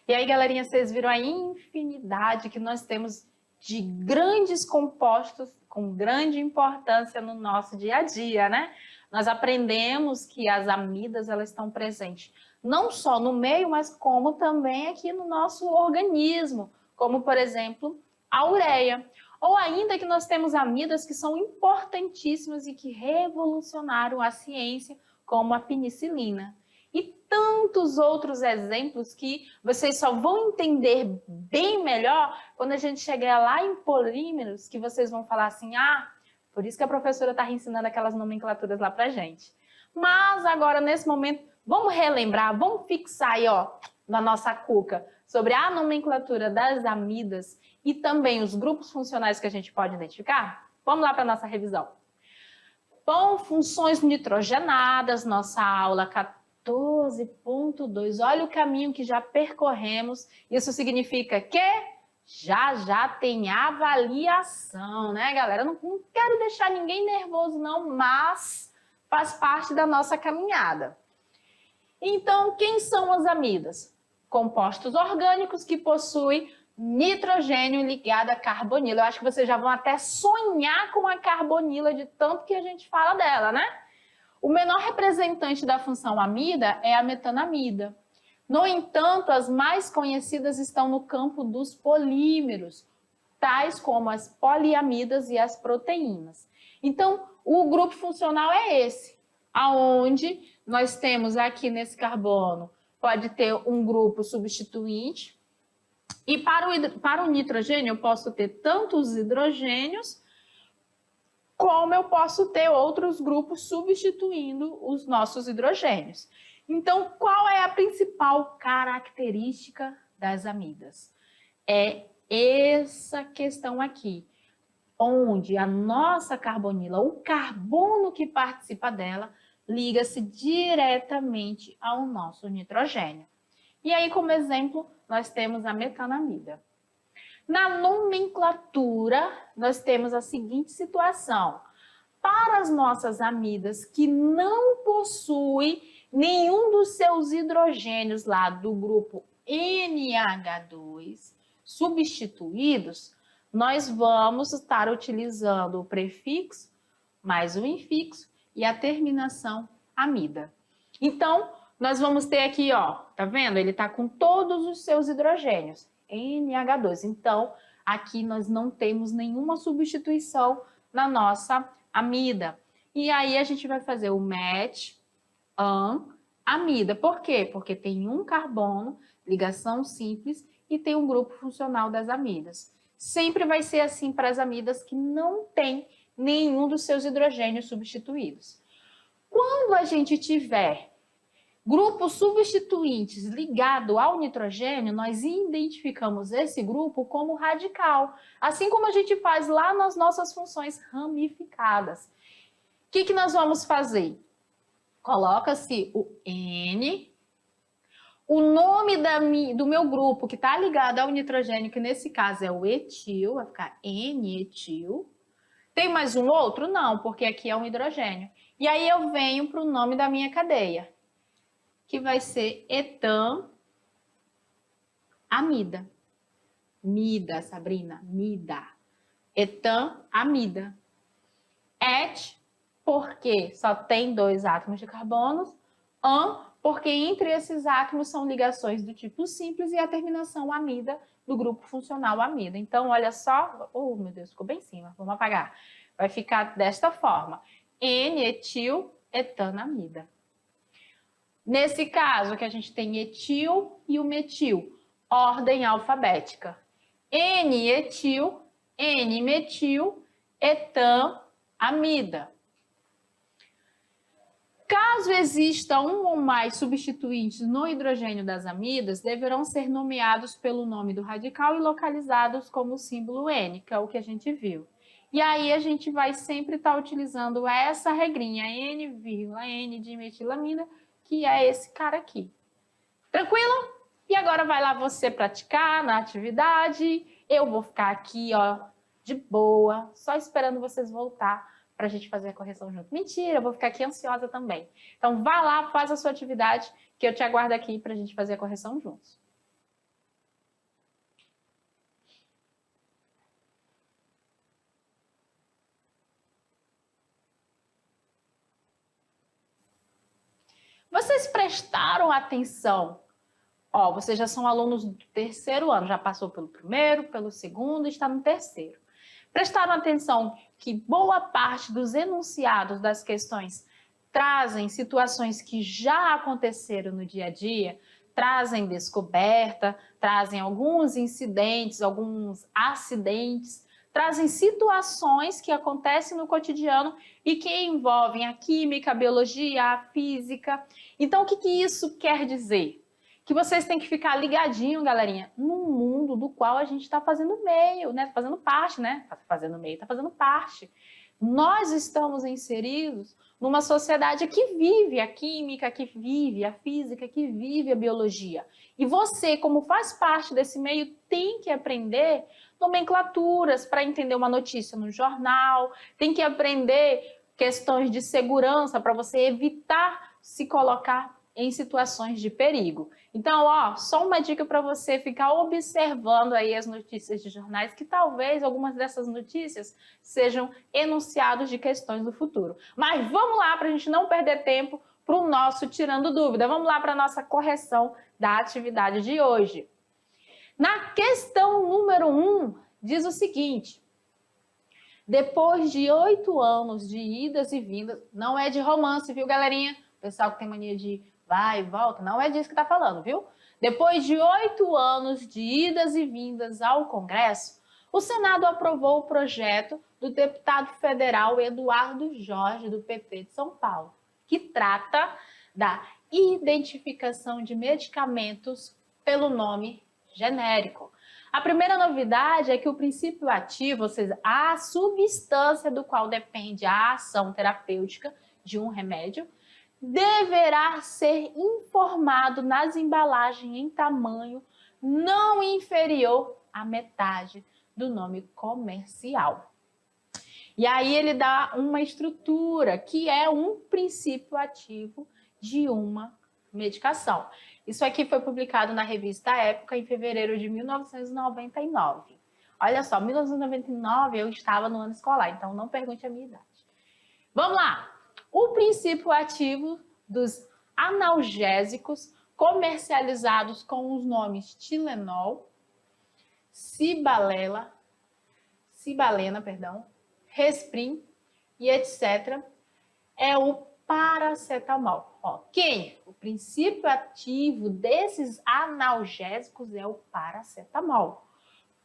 E aí, galerinha, vocês viram a infinidade que nós temos de grandes compostos com grande importância no nosso dia a dia, né? Nós aprendemos que as amidas, elas estão presentes não só no meio, mas como também aqui no nosso organismo, como, por exemplo, a ureia. Ou ainda que nós temos amidas que são importantíssimas e que revolucionaram a ciência, como a penicilina. E tantos outros exemplos que vocês só vão entender bem melhor quando a gente chegar lá em polímeros, que vocês vão falar assim, por isso que a professora está ensinando aquelas nomenclaturas lá pra gente. Mas agora, nesse momento, vamos relembrar, vamos fixar aí, ó, na nossa cuca, sobre a nomenclatura das amidas e também os grupos funcionais que a gente pode identificar? Vamos lá para a nossa revisão. Bom, funções nitrogenadas, nossa aula 14.2. Olha o caminho que já percorremos. Isso significa que já tem avaliação, né, galera? Não quero deixar ninguém nervoso, não, mas faz parte da nossa caminhada. Então, quem são as amidas? Compostos orgânicos que possuem nitrogênio ligado a carbonila. Eu acho que vocês já vão até sonhar com a carbonila de tanto que a gente fala dela, né? O menor representante da função amida é a metanamida. No entanto, as mais conhecidas estão no campo dos polímeros, tais como as poliamidas e as proteínas. Então, o grupo funcional é esse, aonde nós temos aqui nesse carbono, pode ter um grupo substituinte, e para o nitrogênio eu posso ter tanto os hidrogênios, como eu posso ter outros grupos substituindo os nossos hidrogênios. Então, qual é a principal característica das amidas? É essa questão aqui, onde a nossa carbonila, o carbono que participa dela, liga-se diretamente ao nosso nitrogênio. E aí, como exemplo, nós temos a metanamida. Na nomenclatura, nós temos a seguinte situação. Para as nossas amidas que não possuem nenhum dos seus hidrogênios lá do grupo NH2 substituídos, nós vamos estar utilizando o prefixo mais o infixo e a terminação amida. Então, nós vamos ter aqui, ó, tá vendo? Ele tá com todos os seus hidrogênios, NH2. Então, aqui nós não temos nenhuma substituição na nossa amida. E aí a gente vai fazer o match amida. Por quê? Porque tem um carbono, ligação simples, e tem um grupo funcional das amidas. Sempre vai ser assim para as amidas que não tem nenhum dos seus hidrogênios substituídos. Quando a gente tiver grupos substituintes ligado ao nitrogênio, nós identificamos esse grupo como radical, assim como a gente faz lá nas nossas funções ramificadas. O que nós vamos fazer? Coloca-se o N, o nome do meu grupo que está ligado ao nitrogênio, que nesse caso é o etil, vai ficar N-etil. Tem mais um outro? Não, porque aqui é um hidrogênio. E aí eu venho para o nome da minha cadeia, que vai ser etanamida. Mida, Sabrina, mida. Etanamida. Et, porque só tem 2 átomos de carbono. Porque entre esses átomos são ligações do tipo simples e a terminação amida do grupo funcional amida. Então, olha só. Oh, meu Deus, ficou bem em cima. Vamos apagar. Vai ficar desta forma. N-etil etanamida. Nesse caso, que a gente tem etil e o metil, ordem alfabética. N-etil, N-metil, etanamida. Caso exista um ou mais substituintes no hidrogênio das amidas, deverão ser nomeados pelo nome do radical e localizados como o símbolo N, que é o que a gente viu. E aí a gente vai sempre estar utilizando essa regrinha, N de metilamina, que é esse cara aqui. Tranquilo? E agora vai lá você praticar na atividade. Eu vou ficar aqui, ó, de boa, só esperando vocês voltar para a gente fazer a correção junto. Mentira, eu vou ficar aqui ansiosa também. Então, vá lá, faz a sua atividade, que eu te aguardo aqui para a gente fazer a correção juntos. Vocês prestaram atenção? Ó, vocês já são alunos do terceiro ano, já passou pelo primeiro, pelo segundo e está no terceiro. Prestaram atenção que boa parte dos enunciados das questões trazem situações que já aconteceram no dia a dia, trazem descoberta, trazem alguns incidentes, alguns acidentes, trazem situações que acontecem no cotidiano e que envolvem a química, a biologia, a física. Então, o que isso quer dizer? Que vocês têm que ficar ligadinho, galerinha, no mundo do qual a gente está fazendo meio, né? Fazendo parte, né? Fazendo meio, está fazendo parte. Nós estamos inseridos numa sociedade que vive a química, que vive a física, que vive a biologia. E você, como faz parte desse meio, tem que aprender nomenclaturas para entender uma notícia no jornal, tem que aprender questões de segurança para você evitar se colocar em situações de perigo. Então, ó, só uma dica para você ficar observando aí as notícias de jornais, que talvez algumas dessas notícias sejam enunciados de questões do futuro. Mas vamos lá, para a gente não perder tempo, para o nosso Tirando Dúvida. Vamos lá para a nossa correção da atividade de hoje. Na questão número 1, diz o seguinte: depois de 8 anos de idas e vindas, não é de romance, viu, galerinha? O pessoal que tem mania de vai e volta, não é disso que está falando, viu? Depois de 8 anos de idas e vindas ao Congresso, o Senado aprovou o projeto do deputado federal Eduardo Jorge, do PP de São Paulo, que trata da identificação de medicamentos pelo nome genérico. A primeira novidade é que o princípio ativo, ou seja, a substância do qual depende a ação terapêutica de um remédio, deverá ser informado nas embalagens em tamanho não inferior à metade do nome comercial. E aí ele dá uma estrutura que é um princípio ativo de uma medicação. Isso aqui foi publicado na revista Época em fevereiro de 1999. Olha só, 1999 eu estava no ano escolar, então não pergunte a minha idade. Vamos lá! O princípio ativo dos analgésicos comercializados com os nomes Tilenol, Cibalena, Resprin e etc. é o paracetamol. Ok? O princípio ativo desses analgésicos é o paracetamol,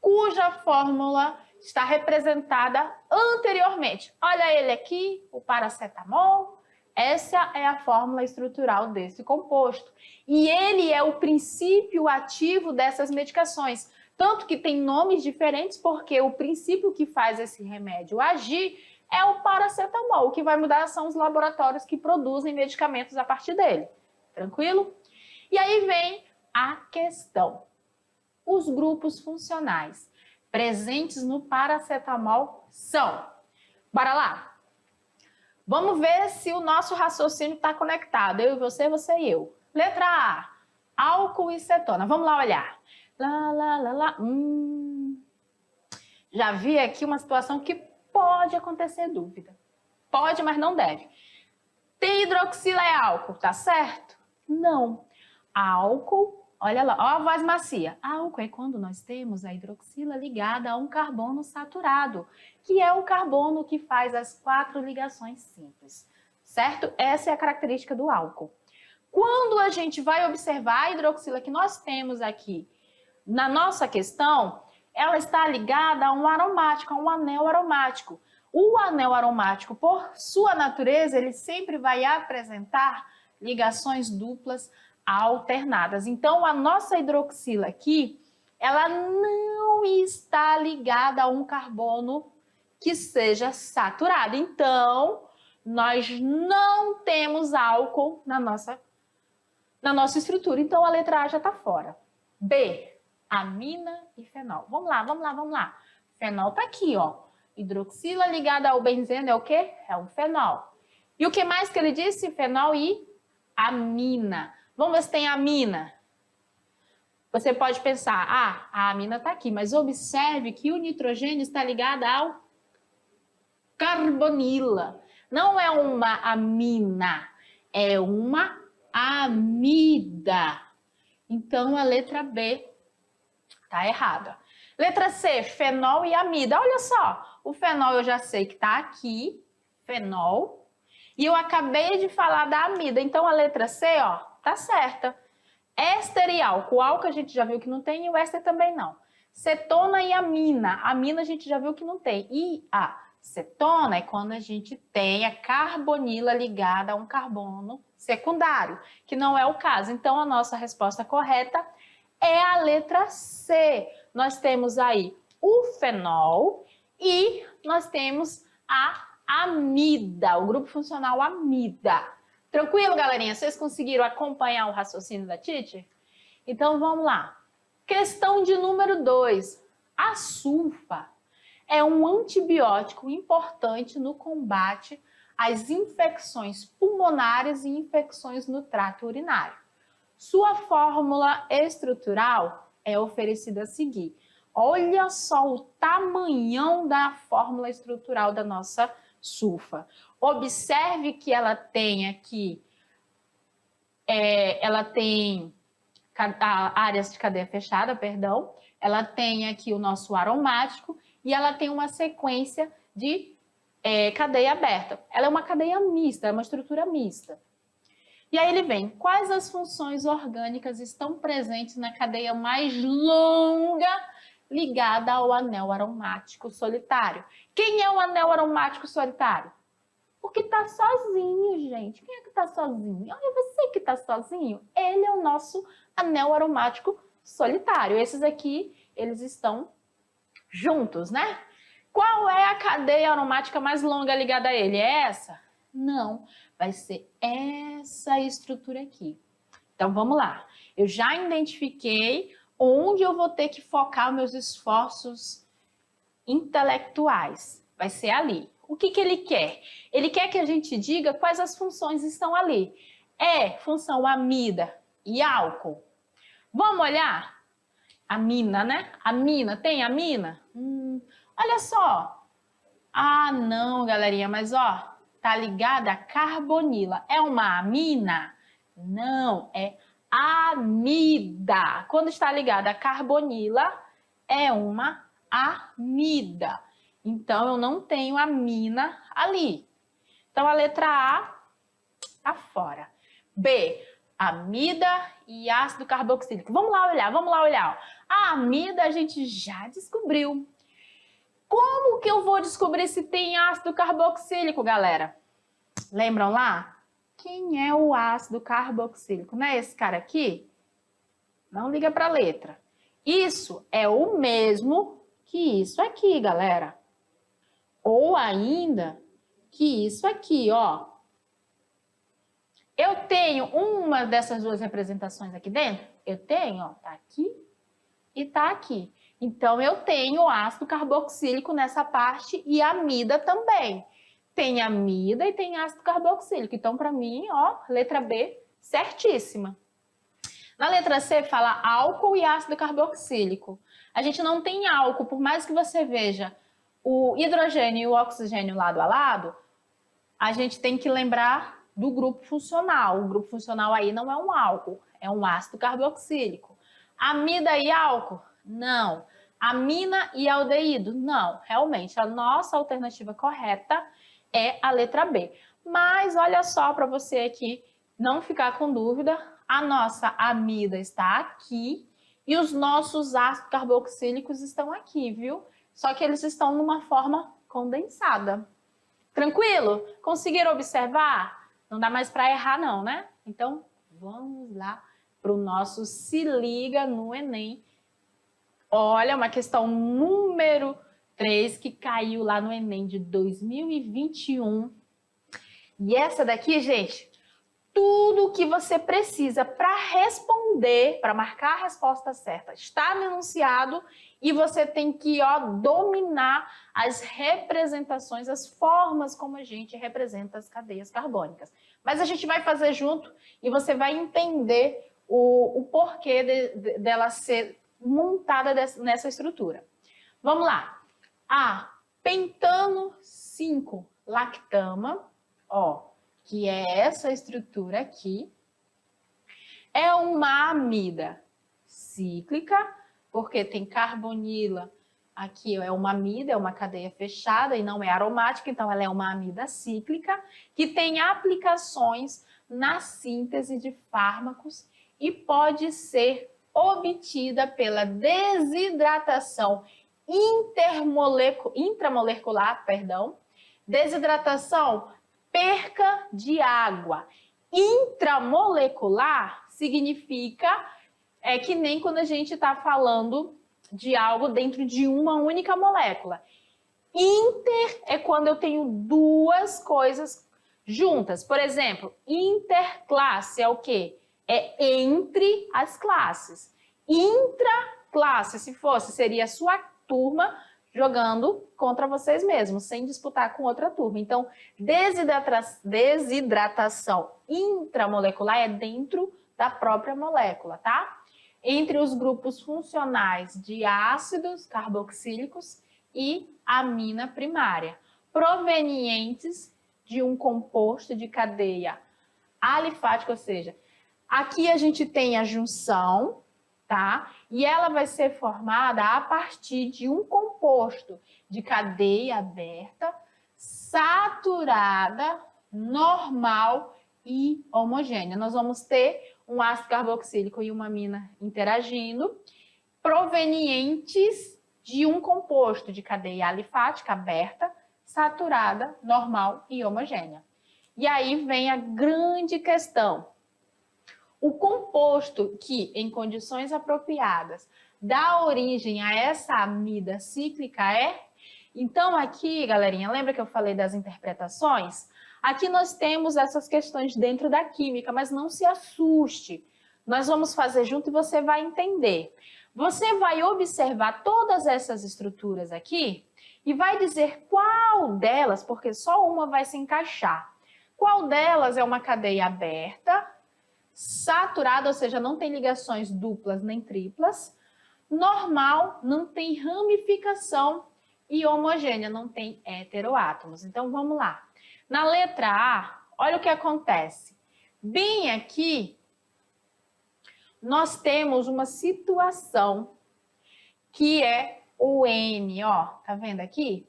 cuja fórmula está representada anteriormente. Olha ele aqui, o paracetamol. Essa é a fórmula estrutural desse composto. E ele é o princípio ativo dessas medicações. Tanto que tem nomes diferentes, porque o princípio que faz esse remédio agir é o paracetamol. O que vai mudar são os laboratórios que produzem medicamentos a partir dele. Tranquilo? E aí vem a questão. Os grupos funcionais presentes no paracetamol são... Bora lá! Vamos ver se o nosso raciocínio está conectado. Eu e você, você e eu. Letra A, álcool e cetona. Vamos lá olhar. Já vi aqui uma situação que pode acontecer dúvida. Pode, mas não deve. Tem hidroxila é álcool, tá certo? Não. Álcool, olha lá, ó a voz macia. Álcool é quando nós temos a hidroxila ligada a um carbono saturado, que é o carbono que faz as 4 ligações simples, certo? Essa é a característica do álcool. Quando a gente vai observar a hidroxila que nós temos aqui na nossa questão, ela está ligada a um aromático, a um anel aromático. O anel aromático, por sua natureza, ele sempre vai apresentar ligações duplas alternadas. Então, a nossa hidroxila aqui, ela não está ligada a um carbono que seja saturado. Então, nós não temos álcool na nossa estrutura. Então, a letra A já está fora. B, amina e fenol. Vamos lá, vamos lá, vamos lá. Fenol está aqui, ó. Hidroxila ligada ao benzeno é o quê? É um fenol. E o que mais que ele disse? Fenol e amina. Vamos ver se tem amina. Você pode pensar, a amina está aqui, mas observe que o nitrogênio está ligado ao carbonila. Não é uma amina, é uma amida. Então, a letra B tá errada. Letra C, fenol e amida. Olha só, o fenol eu já sei que tá aqui, fenol. E eu acabei de falar da amida. Então, a letra C, ó, tá certa. Éster e álcool. O álcool a gente já viu que não tem e o éster também não. Cetona e amina. Amina a gente já viu que não tem. E a cetona é quando a gente tem a carbonila ligada a um carbono secundário, que não é o caso. Então, a nossa resposta correta é a letra C. Nós temos aí o fenol e nós temos a amida, o grupo funcional amida. Tranquilo, galerinha? Vocês conseguiram acompanhar o raciocínio da Titi? Então, vamos lá. Questão de número 2. A sulfa é um antibiótico importante no combate às infecções pulmonares e infecções no trato urinário. Sua fórmula estrutural é oferecida a seguir. Olha só o tamanhão da fórmula estrutural da nossa sulfa. Observe que ela tem aqui, ela tem áreas de cadeia fechada, perdão. Ela tem aqui o nosso aromático e ela tem uma sequência de cadeia aberta. Ela é uma cadeia mista, é uma estrutura mista. E aí ele vem, quais as funções orgânicas estão presentes na cadeia mais longa ligada ao anel aromático solitário? Quem é o anel aromático solitário? O que está sozinho, gente. Quem é que está sozinho? Olha, você que está sozinho. Ele é o nosso anel aromático solitário. Esses aqui, eles estão juntos, né? Qual é a cadeia aromática mais longa ligada a ele? É essa? Não, vai ser essa estrutura aqui. Então, vamos lá. Eu já identifiquei onde eu vou ter que focar meus esforços intelectuais. Vai ser ali. O que ele quer? Ele quer que a gente diga quais as funções estão ali. É função amida e álcool. Vamos olhar? Amina, né? Amina, tem amina? Olha só. Ah, não, galerinha, mas ó, tá ligada a carbonila. É uma amina? Não, é amida. Quando está ligada a carbonila, é uma amida. Então, eu não tenho amina ali. Então, a letra A tá fora. B, amida e ácido carboxílico. Vamos lá olhar. A amida a gente já descobriu. Como que eu vou descobrir se tem ácido carboxílico, galera? Lembram lá? Quem é o ácido carboxílico? Não é esse cara aqui? Não liga para a letra. Isso é o mesmo que isso aqui, galera. Ou ainda que isso aqui, ó. Eu tenho uma dessas duas representações aqui dentro? Eu tenho, ó, tá aqui e tá aqui. Então, eu tenho ácido carboxílico nessa parte e amida também. Tem amida e tem ácido carboxílico. Então, para mim, ó, letra B, certíssima. Na letra C, fala álcool e ácido carboxílico. A gente não tem álcool, por mais que você veja o hidrogênio e o oxigênio lado a lado, a gente tem que lembrar do grupo funcional. O grupo funcional aí não é um álcool, é um ácido carboxílico. Amida e álcool? Não. Amina e aldeído? Não. Realmente, a nossa alternativa correta é a letra B. Mas olha só para você aqui não ficar com dúvida, a nossa amida está aqui e os nossos ácidos carboxílicos estão aqui, viu? Só que eles estão numa forma condensada. Tranquilo? Conseguiram observar? Não dá mais para errar não, né? Então, vamos lá para o nosso Se Liga no Enem. Olha, uma questão número 3 que caiu lá no Enem de 2021. E essa daqui, gente, tudo o que você precisa para responder, para marcar a resposta certa, está no enunciado e você tem que, ó, dominar as representações, as formas como a gente representa as cadeias carbônicas. Mas a gente vai fazer junto e você vai entender o porquê dela ser montada nessa estrutura. Vamos lá. A pentano 5 lactama, ó, que é essa estrutura aqui. É uma amida cíclica, porque tem carbonila, aqui é uma amida, é uma cadeia fechada e não é aromática, então ela é uma amida cíclica, que tem aplicações na síntese de fármacos e pode ser obtida pela desidratação intramolecular, desidratação, perca de água. Intramolecular significa que nem quando a gente está falando de algo dentro de uma única molécula. Inter é quando eu tenho duas coisas juntas. Por exemplo, interclasse é o quê? É entre as classes. Intraclasse, se fosse, seria a sua turma jogando contra vocês mesmos, sem disputar com outra turma. Então, desidratação intramolecular é dentro da própria molécula, tá? Entre os grupos funcionais de ácidos carboxílicos e amina primária, provenientes de um composto de cadeia alifática, ou seja, aqui a gente tem a junção, tá? E ela vai ser formada a partir de um composto de cadeia aberta, saturada, normal e homogênea. Nós vamos ter um ácido carboxílico e uma amina interagindo, provenientes de um composto de cadeia alifática aberta, saturada, normal e homogênea. E aí vem a grande questão. O composto que, em condições apropriadas, dá origem a essa amida cíclica é... Então, aqui, galerinha, lembra que eu falei das interpretações? Aqui nós temos essas questões dentro da química, mas não se assuste. Nós vamos fazer junto e você vai entender. Você vai observar todas essas estruturas aqui e vai dizer qual delas, porque só uma vai se encaixar. Qual delas é uma cadeia aberta, saturada, ou seja, não tem ligações duplas nem triplas, normal, não tem ramificação e homogênea, não tem heteroátomos. Então, vamos lá. Na letra A, olha o que acontece. Bem aqui, nós temos uma situação que é o N, ó, tá vendo aqui?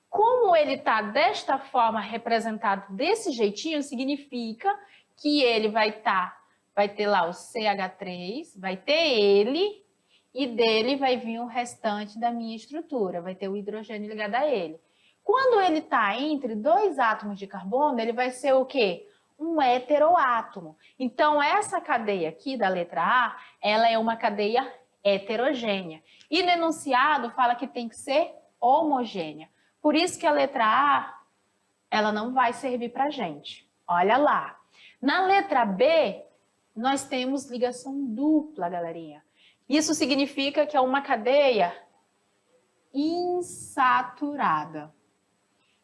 Como ele tá desta forma representado desse jeitinho, significa que ele vai ter lá o CH3, vai ter ele, e dele vai vir o restante da minha estrutura, vai ter o hidrogênio ligado a ele. Quando ele está entre dois átomos de carbono, ele vai ser o quê? Um heteroátomo. Então, essa cadeia aqui da letra A, ela é uma cadeia heterogênea. E no enunciado fala que tem que ser homogênea. Por isso que a letra A, ela não vai servir para a gente. Olha lá. Na letra B, nós temos ligação dupla, galerinha. Isso significa que é uma cadeia insaturada.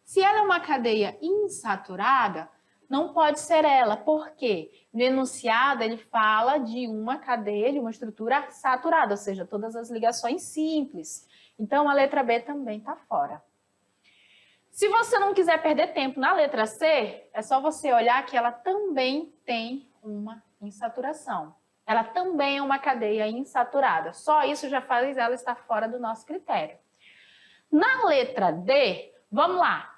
Se ela é uma cadeia insaturada, não pode ser ela. Por quê? No enunciado, ele fala de uma cadeia, de uma estrutura saturada, ou seja, todas as ligações simples. Então, a letra B também está fora. Se você não quiser perder tempo na letra C, é só você olhar que ela também tem uma insaturação. Ela também é uma cadeia insaturada. Só isso já faz ela estar fora do nosso critério. Na letra D, vamos lá.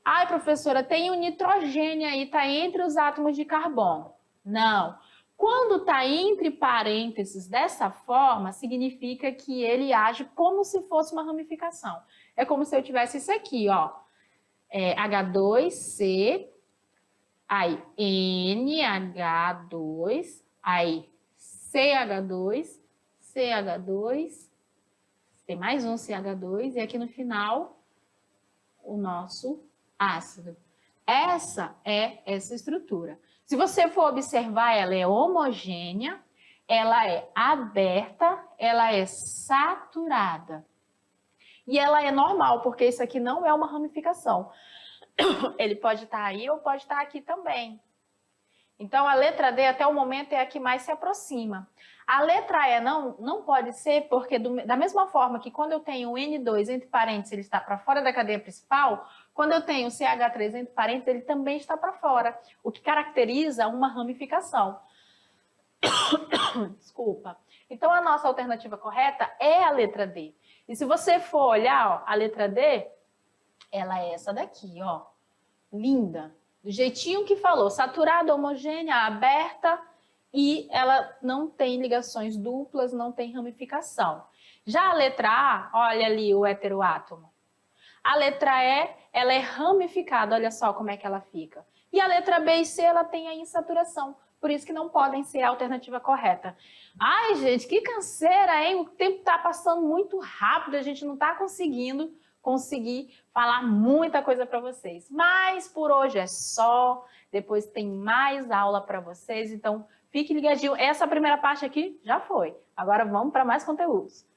Ai, professora, tem um nitrogênio aí, está entre os átomos de carbono. Não. Quando está entre parênteses dessa forma, significa que ele age como se fosse uma ramificação. É como se eu tivesse isso aqui, ó. H2C, aí NH2, aí CH2, CH2, tem mais um CH2 e aqui no final o nosso ácido. Essa é essa estrutura. Se você for observar, ela é homogênea, ela é aberta, ela é saturada. E ela é normal, porque isso aqui não é uma ramificação. Ele pode estar aí ou pode estar aqui também. Então, a letra D, até o momento, é a que mais se aproxima. A letra E não pode ser, porque da mesma forma que quando eu tenho o N2 entre parênteses, ele está para fora da cadeia principal, quando eu tenho o CH3 entre parênteses, ele também está para fora, o que caracteriza uma ramificação. Desculpa. Então, a nossa alternativa correta é a letra D. E se você for olhar, ó, a letra D, ela é essa daqui, ó. Linda. Do jeitinho que falou, saturada, homogênea, aberta e ela não tem ligações duplas, não tem ramificação. Já a letra A, olha ali o heteroátomo. A letra E, ela é ramificada, olha só como é que ela fica. E a letra B e C, ela tem a insaturação. Por isso que não podem ser a alternativa correta. Ai, gente, que canseira, hein? O tempo está passando muito rápido, a gente não está conseguir falar muita coisa para vocês. Mas por hoje é só, depois tem mais aula para vocês, então fique ligadinho. Essa primeira parte aqui já foi. Agora vamos para mais conteúdos.